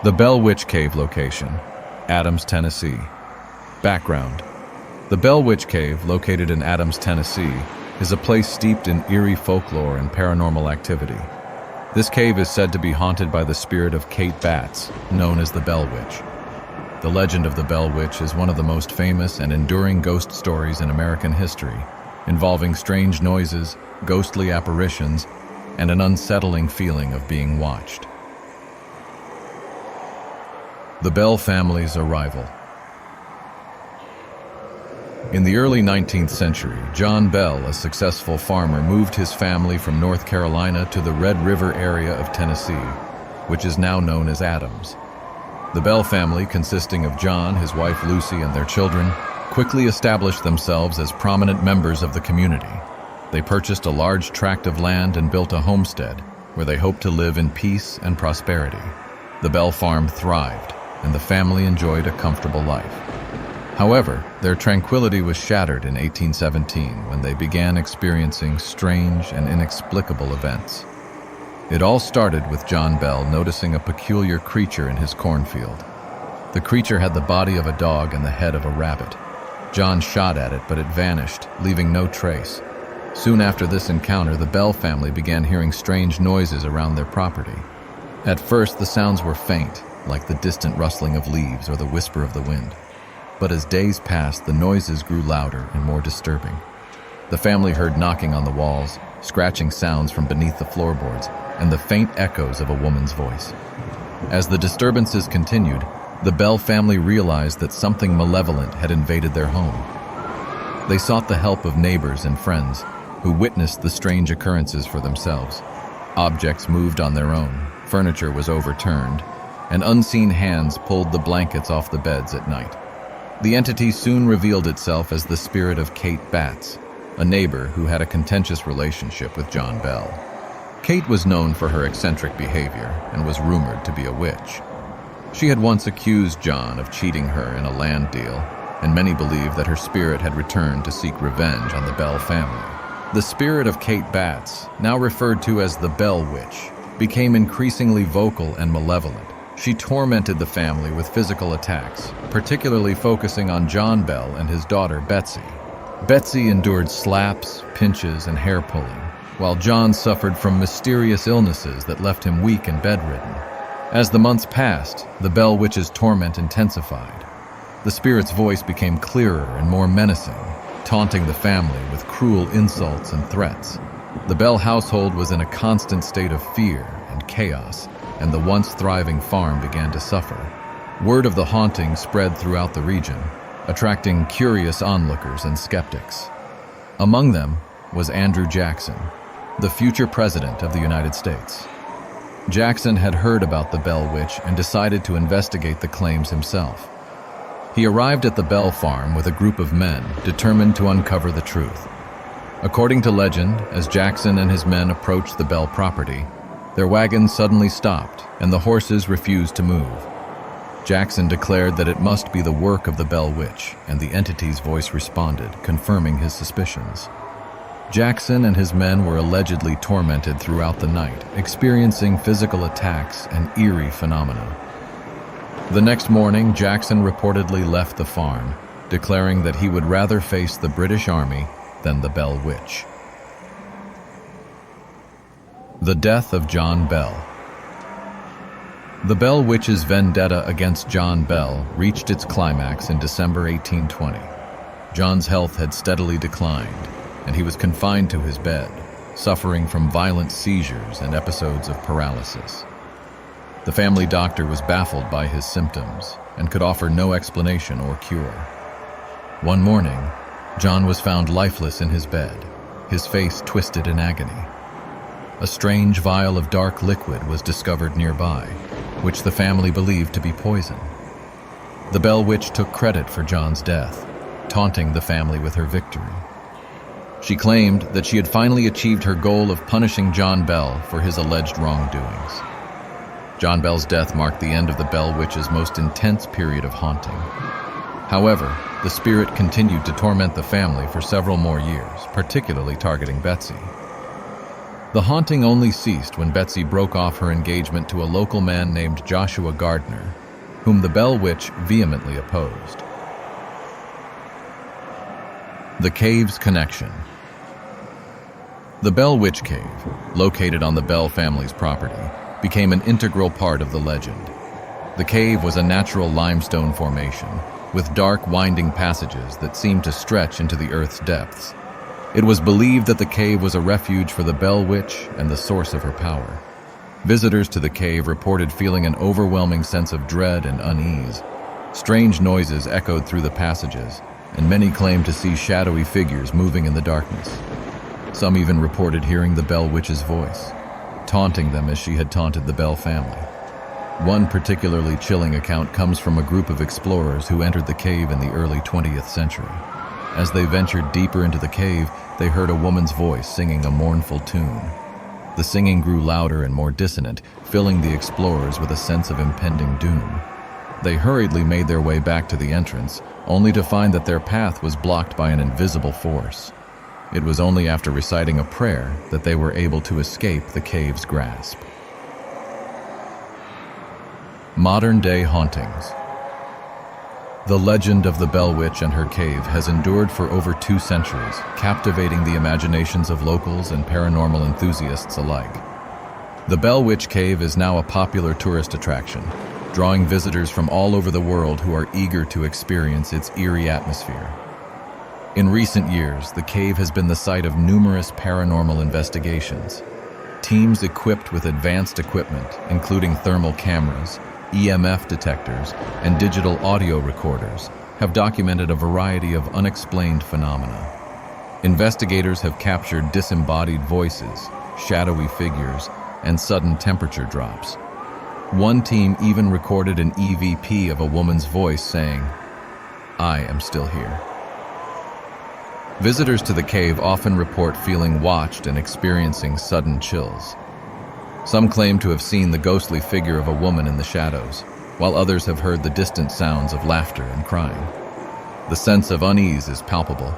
The Bell Witch Cave location, Adams, Tennessee. Background. The Bell Witch Cave, located in Adams, Tennessee, is a place steeped in eerie folklore and paranormal activity. This cave is said to be haunted by the spirit of Kate Batts, known as the Bell Witch. The legend of the Bell Witch is one of the most famous and enduring ghost stories in American history, involving strange noises, ghostly apparitions, and an unsettling feeling of being watched. The Bell family's arrival. In the early 19th century, John Bell, a successful farmer, moved his family from North Carolina to the Red River area of Tennessee, which is now known as Adams. The Bell family, consisting of John, his wife Lucy, and their children, quickly established themselves as prominent members of the community. They purchased a large tract of land and built a homestead, where they hoped to live in peace and prosperity. The Bell farm thrived, and the family enjoyed a comfortable life. However, their tranquility was shattered in 1817 when they began experiencing strange and inexplicable events. It all started with John Bell noticing a peculiar creature in his cornfield. The creature had the body of a dog and the head of a rabbit. John shot at it, but it vanished, leaving no trace. Soon after this encounter, the Bell family began hearing strange noises around their property. At first, the sounds were faint, like the distant rustling of leaves or the whisper of the wind. But as days passed, the noises grew louder and more disturbing. The family heard knocking on the walls, scratching sounds from beneath the floorboards, and the faint echoes of a woman's voice. As the disturbances continued, the Bell family realized that something malevolent had invaded their home. They sought the help of neighbors and friends, who witnessed the strange occurrences for themselves. Objects moved on their own, furniture was overturned, and unseen hands pulled the blankets off the beds at night. The entity soon revealed itself as the spirit of Kate Batts, a neighbor who had a contentious relationship with John Bell. Kate was known for her eccentric behavior and was rumored to be a witch. She had once accused John of cheating her in a land deal, and many believed that her spirit had returned to seek revenge on the Bell family. The spirit of Kate Batts, now referred to as the Bell Witch, became increasingly vocal and malevolent. She tormented the family with physical attacks, particularly focusing on John Bell and his daughter Betsy. Betsy endured slaps, pinches, and hair pulling, while John suffered from mysterious illnesses that left him weak and bedridden. As the months passed, the Bell Witch's torment intensified. The spirit's voice became clearer and more menacing, taunting the family with cruel insults and threats. The Bell household was in a constant state of fear and chaos, and the once thriving farm began to suffer. Word of the haunting spread throughout the region, attracting curious onlookers and skeptics. Among them was Andrew Jackson, the future president of the United States. Jackson had heard about the Bell Witch and decided to investigate the claims himself. He arrived at the Bell farm with a group of men determined to uncover the truth. According to legend, as Jackson and his men approached the Bell property, their wagons suddenly stopped and the horses refused to move. Jackson declared that it must be the work of the Bell Witch, and the entity's voice responded, confirming his suspicions. Jackson and his men were allegedly tormented throughout the night, experiencing physical attacks and eerie phenomena. The next morning, Jackson reportedly left the farm, declaring that he would rather face the British Army than the Bell Witch. The death of John Bell. The Bell Witch's vendetta against John Bell reached its climax in December 1820. John's health had steadily declined, and he was confined to his bed, suffering from violent seizures and episodes of paralysis. The family doctor was baffled by his symptoms and could offer no explanation or cure. One morning, John was found lifeless in his bed, his face twisted in agony. A strange vial of dark liquid was discovered nearby, which the family believed to be poison. The Bell Witch took credit for John's death, taunting the family with her victory. She claimed that she had finally achieved her goal of punishing John Bell for his alleged wrongdoings. John Bell's death marked the end of the Bell Witch's most intense period of haunting. However, the spirit continued to torment the family for several more years, particularly targeting Betsy. The haunting only ceased when Betsy broke off her engagement to a local man named Joshua Gardner, whom the Bell Witch vehemently opposed. The Cave's connection. The Bell Witch Cave, located on the Bell family's property, became an integral part of the legend. The cave was a natural limestone formation, with dark, winding passages that seemed to stretch into the earth's depths. It was believed that the cave was a refuge for the Bell Witch and the source of her power. Visitors to the cave reported feeling an overwhelming sense of dread and unease. Strange noises echoed through the passages, and many claimed to see shadowy figures moving in the darkness. Some even reported hearing the Bell Witch's voice, taunting them as she had taunted the Bell family. One particularly chilling account comes from a group of explorers who entered the cave in the early 20th century. As they ventured deeper into the cave, they heard a woman's voice singing a mournful tune. The singing grew louder and more dissonant, filling the explorers with a sense of impending doom. They hurriedly made their way back to the entrance, only to find that their path was blocked by an invisible force. It was only after reciting a prayer that they were able to escape the cave's grasp. Modern-day hauntings. The legend of the Bell Witch and her cave has endured for over 2 centuries, captivating the imaginations of locals and paranormal enthusiasts alike. The Bell Witch Cave is now a popular tourist attraction, drawing visitors from all over the world who are eager to experience its eerie atmosphere. In recent years, the cave has been the site of numerous paranormal investigations. Teams equipped with advanced equipment, including thermal cameras, EMF detectors, and digital audio recorders, have documented a variety of unexplained phenomena. Investigators have captured disembodied voices, shadowy figures, and sudden temperature drops. One team even recorded an EVP of a woman's voice saying, "I am still here." Visitors to the cave often report feeling watched and experiencing sudden chills. Some claim to have seen the ghostly figure of a woman in the shadows, while others have heard the distant sounds of laughter and crying. The sense of unease is palpable,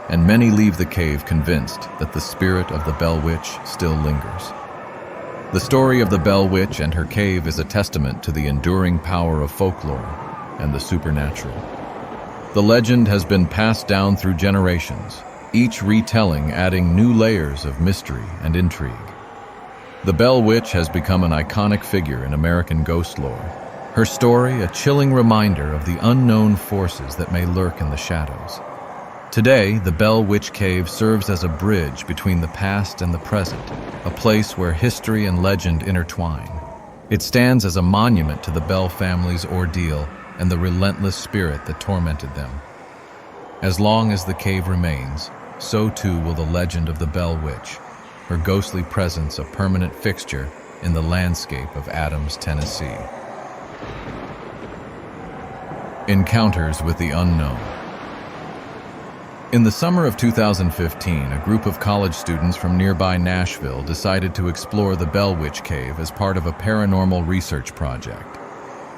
and many leave the cave convinced that the spirit of the Bell Witch still lingers. The story of the Bell Witch and her cave is a testament to the enduring power of folklore and the supernatural. The legend has been passed down through generations, each retelling adding new layers of mystery and intrigue. The Bell Witch has become an iconic figure in American ghost lore, her story a chilling reminder of the unknown forces that may lurk in the shadows. Today, the Bell Witch Cave serves as a bridge between the past and the present, a place where history and legend intertwine. It stands as a monument to the Bell family's ordeal and the relentless spirit that tormented them. As long as the cave remains, so too will the legend of the Bell Witch, her ghostly presence a permanent fixture in the landscape of Adams, Tennessee. Encounters with the unknown. In the summer of 2015, a group of college students from nearby Nashville decided to explore the Bell Witch Cave as part of a paranormal research project.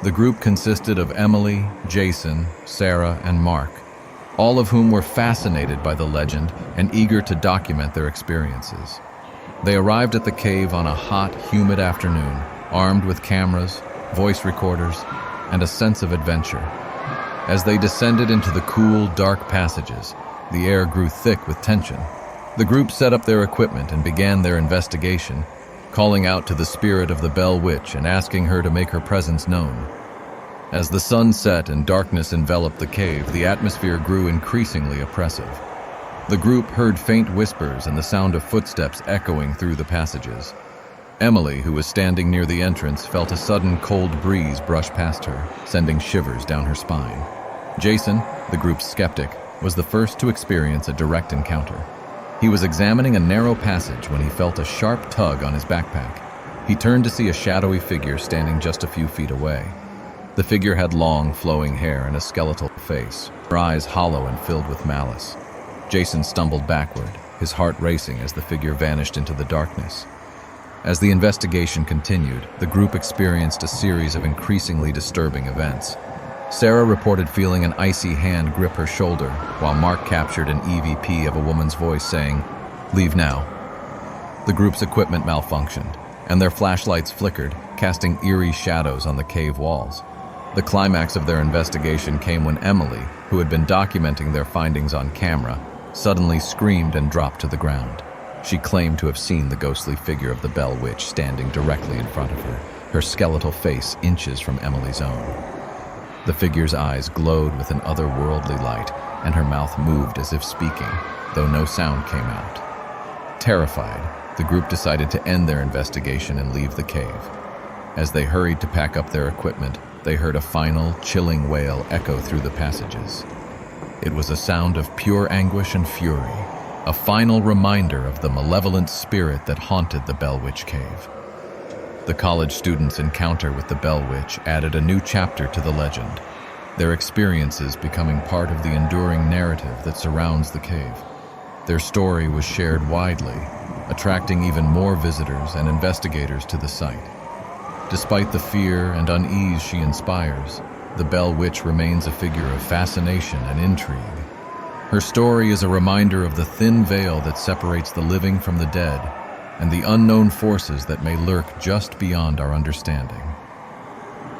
The group consisted of Emily, Jason, Sarah, and Mark, all of whom were fascinated by the legend and eager to document their experiences. They arrived at the cave on a hot, humid afternoon, armed with cameras, voice recorders, and a sense of adventure. As they descended into the cool, dark passages, the air grew thick with tension. The group set up their equipment and began their investigation, calling out to the spirit of the Bell Witch and asking her to make her presence known. As the sun set and darkness enveloped the cave, the atmosphere grew increasingly oppressive. The group heard faint whispers and the sound of footsteps echoing through the passages. Emily, who was standing near the entrance, felt a sudden cold breeze brush past her, sending shivers down her spine. Jason, the group's skeptic, was the first to experience a direct encounter. He was examining a narrow passage when he felt a sharp tug on his backpack. He turned to see a shadowy figure standing just a few feet away. The figure had long, flowing hair and a skeletal face, her eyes hollow and filled with malice. Jason stumbled backward, his heart racing as the figure vanished into the darkness. As the investigation continued, the group experienced a series of increasingly disturbing events. Sarah reported feeling an icy hand grip her shoulder, while Mark captured an EVP of a woman's voice saying, "Leave now." The group's equipment malfunctioned, and their flashlights flickered, casting eerie shadows on the cave walls. The climax of their investigation came when Emily, who had been documenting their findings on camera, suddenly screamed and dropped to the ground. She claimed to have seen the ghostly figure of the Bell Witch standing directly in front of her skeletal face inches from Emily's own. The figure's eyes glowed with an otherworldly light, and her mouth moved as if speaking, though no sound came out. Terrified, the group decided to end their investigation and leave the cave. As they hurried to pack up their equipment, they heard a final, chilling wail echo through the passages. It was a sound of pure anguish and fury, a final reminder of the malevolent spirit that haunted the Bell Witch Cave. The college students' encounter with the Bell Witch added a new chapter to the legend, their experiences becoming part of the enduring narrative that surrounds the cave. Their story was shared widely, attracting even more visitors and investigators to the site. Despite the fear and unease she inspires, the Bell Witch remains a figure of fascination and intrigue. Her story is a reminder of the thin veil that separates the living from the dead, and the unknown forces that may lurk just beyond our understanding.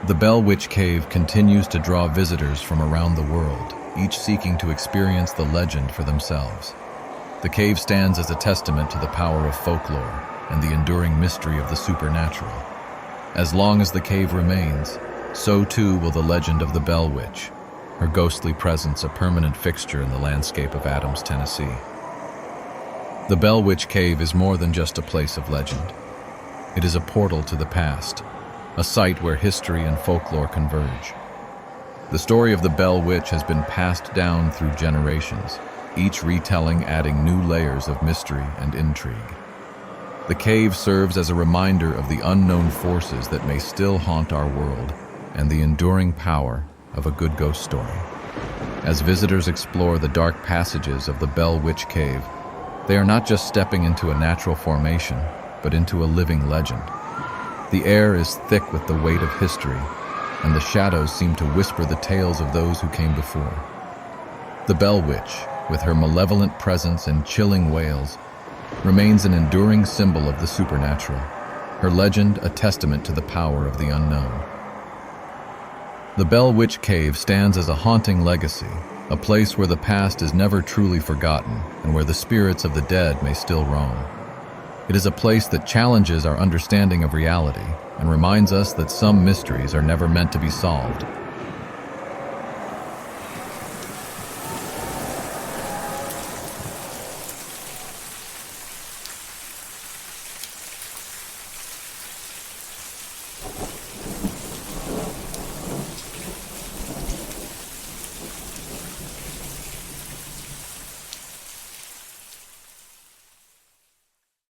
The Bell Witch Cave continues to draw visitors from around the world, each seeking to experience the legend for themselves. The cave stands as a testament to the power of folklore and the enduring mystery of the supernatural. As long as the cave remains, so too will the legend of the Bell Witch, her ghostly presence a permanent fixture in the landscape of Adams, Tennessee. The Bell Witch Cave is more than just a place of legend. It is a portal to the past, a site where history and folklore converge. The story of the Bell Witch has been passed down through generations, each retelling adding new layers of mystery and intrigue. The cave serves as a reminder of the unknown forces that may still haunt our world and the enduring power of a good ghost story. As visitors explore the dark passages of the Bell Witch Cave, they are not just stepping into a natural formation, but into a living legend. The air is thick with the weight of history, and the shadows seem to whisper the tales of those who came before. The Bell Witch, with her malevolent presence and chilling wails, remains an enduring symbol of the supernatural, her legend a testament to the power of the unknown. The Bell Witch Cave stands as a haunting legacy, a place where the past is never truly forgotten and where the spirits of the dead may still roam. It is a place that challenges our understanding of reality and reminds us that some mysteries are never meant to be solved,